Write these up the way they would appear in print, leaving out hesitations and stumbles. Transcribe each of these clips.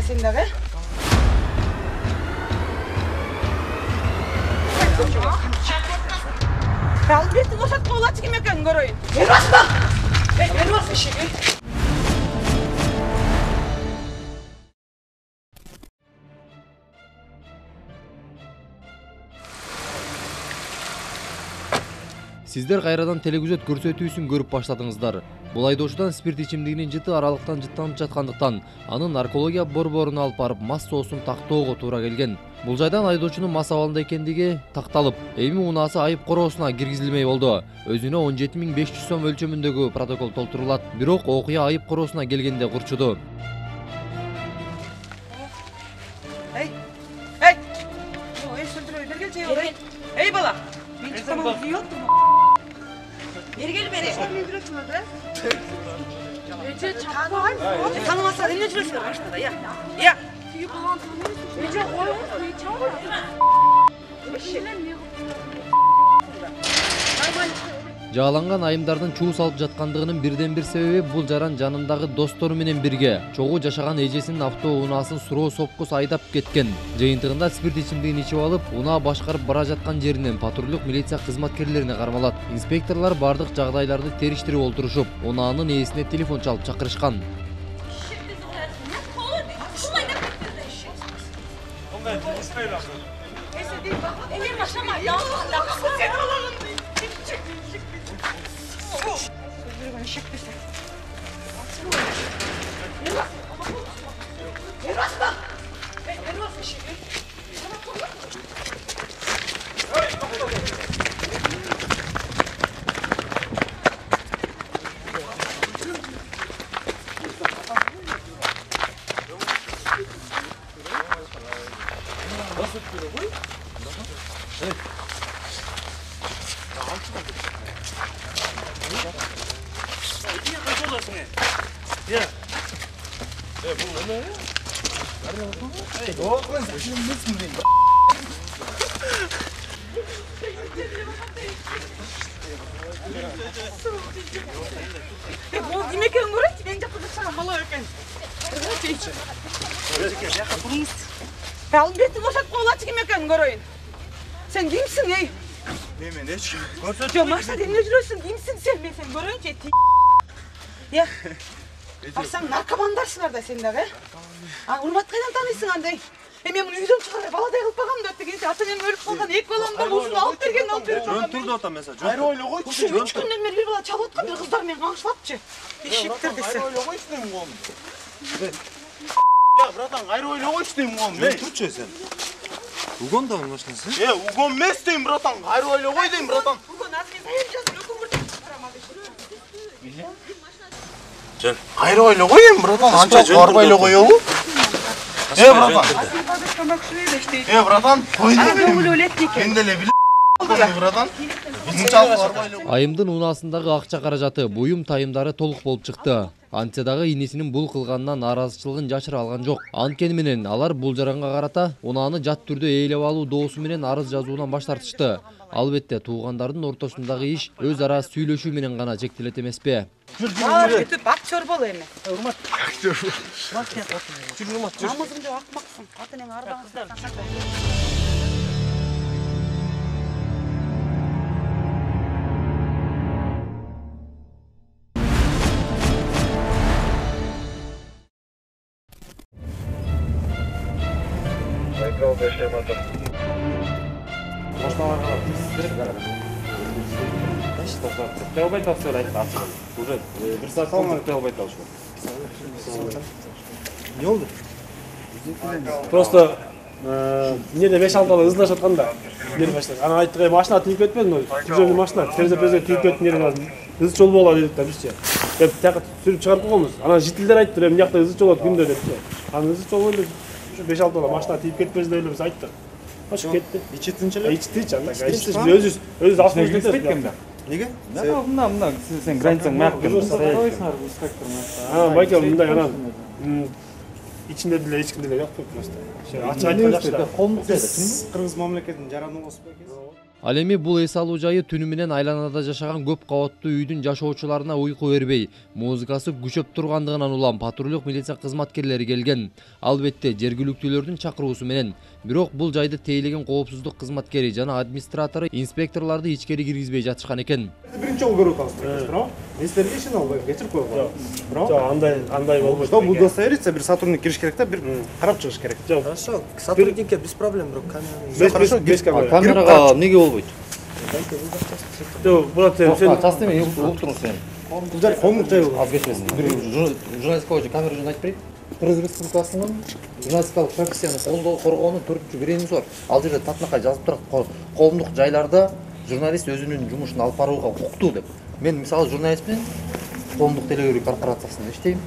da sen de. Albert'in boşaltma ola çıkayım ekan göreyim. Ver basma! Ver basma şimdi. Сиздер кайрадан телегүзөт көрсөтүүсүн көрүп баштадыңыздар. Бул айдоочудан спирт ичимдигинин жыты аралыктан жыттанып жаткандыктан аны наркология борборуна алып барып мас соосун тактоого туура келген. Бул жайдан айдоочунун мас абалында экендиги такталып, эми унаасы айып короосуна киргизилмей болду. Өзүнө 17.500 сом өлчөмүндөгү протокол толтурулат. Бирок окуя айып короосуна келгенде курчуду. Ey bala! Ben çıkamam diyordum. Gel beri. Ece çakma. Tanımazsan eline cüresine başladı ya. Ya. Ece koyun. Жааланган айымдардын чуу салып жаткандыгынын бирден бир себеби бул жаран жанындагы достору менен бирге чогуу жашаган эжесинин автоунаасын суроо сопкус айдап кеткен. Жыйынтыгында спирт ичимдигин ичип алып, унаа башкарып бара жаткан жеринен патрулдук милиция кызматкерлерине кармалат. Инспекторлор бардык жагдайларды териштирип олтурушуп, унаанын ээсине телефон чалып чакырышкан. Bu demek ki ngorek ben yapıp sana bala öken. Albert'in boşaltma ola çıkayım ekan göreyim. Sen kimsin ey? Hemen hiç. Yok maksat eline cürüyorsun kimsin sen göreyim çetti. Ya. Akşam narkomandarsınlar da sen de be. Urmat kaydan tanıysın anday. Hemen bunu yüzüm çıkarır, bala da yılıp bakam da öttü gençti. Ata benim ölüp kalkan ek balamda bozunu alıp bergen alıp berip kalkan. Jön turdu ota mesela. Hayır öyle koy. 3 günden beri bir bala çalıp bir kızlar men kanışlapçı. Eşittir dese. Hayır öyle koy isteyim oğlum. Ya bratan hayır öyle koy isteyim oğlum. Jön turçu sen. Ugon da mı başkası? Ugon mes isteyim bratan. Hayır öyle koy deyim bratan. Bugün az biz ayıracağız. Yokum burada. Jön. Hayır öyle koyayım bratan. Anca korbayla koyuyor mu? Bratan. Bratan koy deyim. Ben de lebili bratan. Bizimçal korbayla koy. Айымдын унаасындагы акча каражаты, буюм тайымдары толук болуп чыкты. Антсе дагы инесинин бул кылганынан нааразычылыгын жашыра алган жок. Анткени менен алар бул жаранга карата унааны жат түрдө ээлеп алуу доосу менен арыз жазуудан баш тартышты. Албетте туугандардын ортосундагы иш өз ара сүйлөшүү менен гана чектелет эмеспи? Kötü baktör bol emi. Urmat. Baktör. Urmat. Namazımda akmaksın. Atının arabasından. Теобайт все айтты ачылып. Уже бир саат sonra теобайт алышып. Ne oldu? Просто неде 5-6 бала ызлашып атканда нер баштады. Ана айтты, машина тийип кетпедин ой. Тизелди машина, терезе тийип кетти нер бар. Ыз жол болот деп бизче. Деп тагы сүрүп чыгарып койгонбуз. Ана жителдер айтты, эмне жакта ыз жол болот күндө депчи. Ана ыз жол болот. Ушу 5-6 бала машина тийип кетпесин деп биз айттык. Ошо кетти. İçetinçeler. Ичти анда. Өзү автомобиль кетет. Неге? Мына сен границаң маяктан сарайсыңар инспектор маяк. Байке мындай анан ичинде деле эч ким деле жок просто. Ачык айтканда жакшы. Коомдук Kırgız memleketin jaranı olsun belki. Ал эми бул эс алуу жайы түнү менен айланада жашаган көп кабаттуу үйдүн жашоочуларына уйку бербей, музыкасы күчөп тургандыгынан улам патрулдук милиция кызматкерлери келген. Албетте жергиликтүүлөрдүн чакыруусу менен. Бирок бул жайды тейлеген коопсуздук кызматкери жана администратору инспекторлорду ичкери киргизбей жатышкан экен. Биринчи жолу көрүп атасыз, бирок мен силерге ишене албайм, кечирип койгула. Бирок андай болбойт. Что удостовериться, бир сотрудник кириш керек да, бир карап чыгыш керек. Хорошо, сотрудникке без проблем, бирок камера. Без камера. Камерага эмнеге болбойт? Бурат сен Часто эме уктуруңуз сен. кыздар коомдук жай болот. Аз кечмесин. Бир журналистика камера жөнүндө айтып берейин. Кыргыз Республикасынын журналистикалык профессияны коргоонун 4-биренчиси бар. Ал жерде татынакай жазып турат, коомдук жайларда журналист өзүнүн жумушун алып барууга укуктуу деп. Мен мисалы журналистмин, коомдук телевизор корпорациясында иштейм.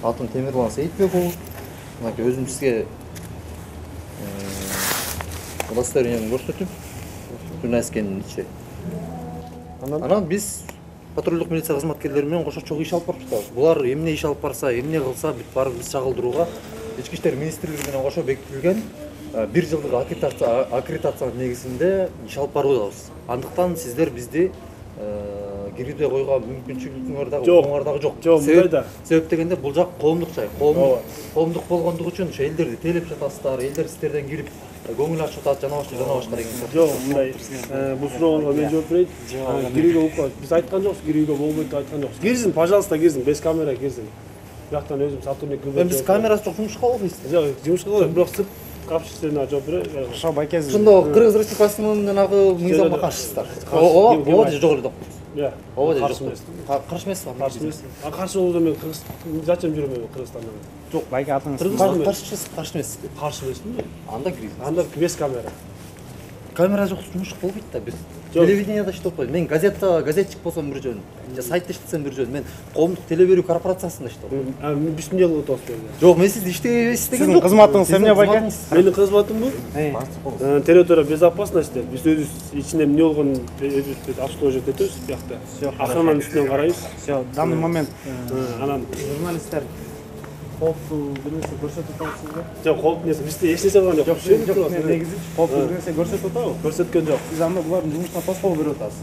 Атым Темирлан Сейитбеков. Мынакей өзүм сизге удостоверениемди көрсөтүп, журналист экенин Анан биз патрулдук милиция кызматкерлери менен кошо чогуу иш алып барып жатабыз. Булар эмне иш алып барса, эмне кылса, бүт барып биз чагылдырууга Ички иштер министрлиги менен кошо бекитилген 1 жылдык аккредитациянын негизинде иш алып барабыз. Андыктан сиздер бизди киргизбей койгон мүмкүнчүлүгүңөр дагы жок. Себеп дегенде бул жак коомдук жай. Коомдук болгондугу үчүн ошо элдерди тейлеп жатасыздар, элдер сиздерден кирип көңүл ачып атат, жана башка деген. Жок, мындай бул суроого мен жооп берейин. Кирүүгө биз айткан жокпуз, кирүүгө болбойт деп айткан жокпуз. Кирсин, пожалуйста, кирсин, без камера кирсин. Бияктан өзүм сотрудник кызмат. Биз камерасы жок жумушка болбойбуз. Жок, жумушка болбойт, бирок сырт капчыгына жооп берейин. Хорошо, байкез. Ошондо Кыргыз Республикасынын жанагы мыйзамга каршысыздар. Ооба же жок эле деп коебуз. Ооба же жок. Каршы эмессиз. Каршы эмес. Каршы болсо мен зачем жүрөм Кыргызстанда? Жок, байке атыңыз. Каршы эмессиз. Каршы эмесмин. Анда киргиз. Анда без камера. Камера жок жумуш болбойт да. Биз телевидениеда иштеп атпайбыз. Мен газетчик болсом бир жөн, же сайтта иштесем бир жөн. Мен коомдук телеберүү корпорациясында иштеп. Биз эмне кылып атабыз? Жок, мен сизди иштебейсиз деген Сиздин кызматыңыз эмне байке? Менин кызматым бул. Территория безопасности. Биз өзүбүз ичинде эмне болгонун өзүбүз обслуживать этебиз биякта. Охрананын үстүнөн карайбыз. Всё, в данный момент Анан журналисттер коопсуз бир нерсе көрсөтүп атасызбы? жок, коп нерсе бизде эч нерсе кылган жок. Жок, негизи коопсуз бир нерсе көрсөтүп атабы? Көрсөткөн жок. Сиз анда булардын жумушуна тоскоол берип атасыз.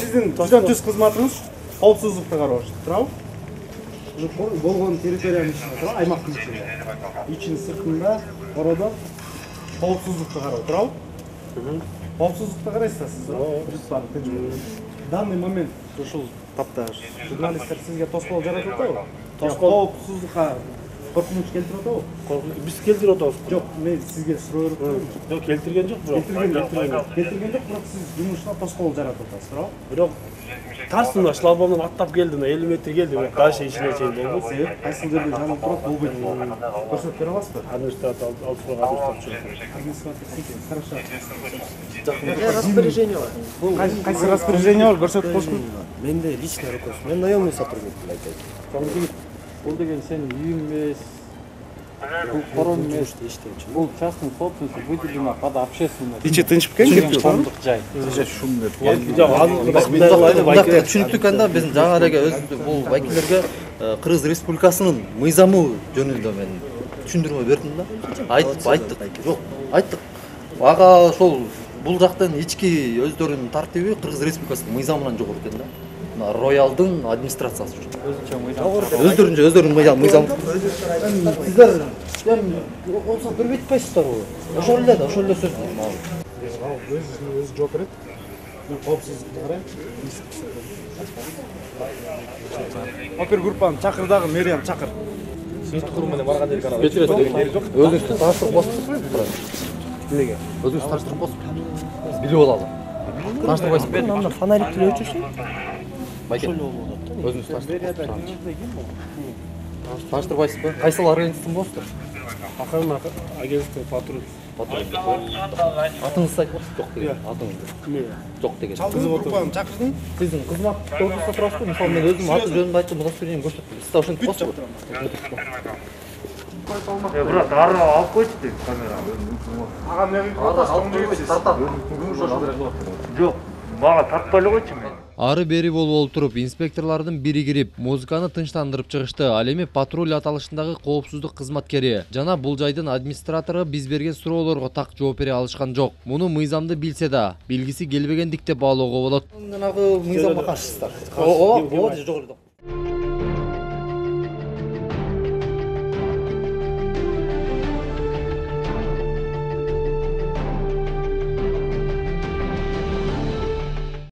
Сиздин жүз кызматыңыз коопсуздукту караш, туурабы? Болгон территориянын ичинде, туурабы? Аймактын ичинде. Ичинин сыртында, кородо коопсуздукту кароо, туурабы? Коопсуздукту карайсыздар сиз, жүз бар, тынч болуп. В данный момент ушул тапта журналисттер сизге тоскоол жаратып атабы? Коопсуздукка коркунуч келтирип атабы? Биз келтирип атабыз. Жок, мен сизге суроо берип турмун. Жок, келтирген жок, бирок. Келтирген жок, бирок сиз жумушуна тоскоол жаратып атасыз, туурабы? Бирок тарсына шлагбаумдан аттап келди, 50 метр келди, бирок дальше ичине чейин болбойт. Себеп кайсы жерде жанып турат болбойт. Көрсөтүп бере аласызбы? Администратор алып турган Администратор секен, хорошо. Распоряжение бар. Кайсы распоряжение бар, көрсөтүп коюшмун. Менде личный руководство. Мен наемный сотрудник айтайын. Бул деген сенин үйүң эмес. Бул корон эмес. Бул частный собственность, выделена под общественность. Ичи тынчып кеткен Коомдук жай. түшүнүктүү экен да, биздин жаңы эле бул вакилдерге Кыргыз Республикасынын мыйзамы жөнүндө мен түшүндүрмө бердим да. Айттык. Жок, айттык. Ага ошол бул жактан ички өздөрүнүн тартиби Кыргыз Республикасынын мыйзамынан жогору экен да. Роялдын администрациясы. Өздөрүнүн мыйзам. Сиздер болсо көрбөй атпайсыздарбы? Ошол эле сөз. Өзү жооп берет. Мен коопсуздукту карайм. Опергруппаны чакыр дагы, Мериям чакыр. Курум менен барган жерге карап. Өзүңүздү таштырып басып. Эмнеге? Өзүңүз таштырып басып. Билип алалы. Таштырбайсызбы? Анда фонарикти өчүрсүң. Байке. Өзүңүз таштырбайсызбы? Кайсыл организм болсуңдар? Охрана агентство патруль. Атыңызды айтып жок деген. Атыңызды. Жок деген. Группаны чакырдың? Сиздин кызмат тобунузда турасызбы? Мисалы мен өзүм аты жөнүндө айттым, удостоверением көрсөттүм. Сиз ошентип коесузбу? Брат, ары алып койчу дейт камера. Ага, Алып койбойт, тартат. Жок, мага тартпай эле койчу мен. Ары бери болуп олтуруп инспекторлордун бири кирип музыканы тынчтандырып чыгышты. Ал эми патруль аталышындагы коопсуздук кызматкери жана бул жайдын администратору биз берген суроолорго так жооп бере алышкан жок. Муну мыйзамды билсе да билгиси келбегендик деп баалоого болот. Жанагы мыйзамга каршысыздар. Ооба, жогоруда.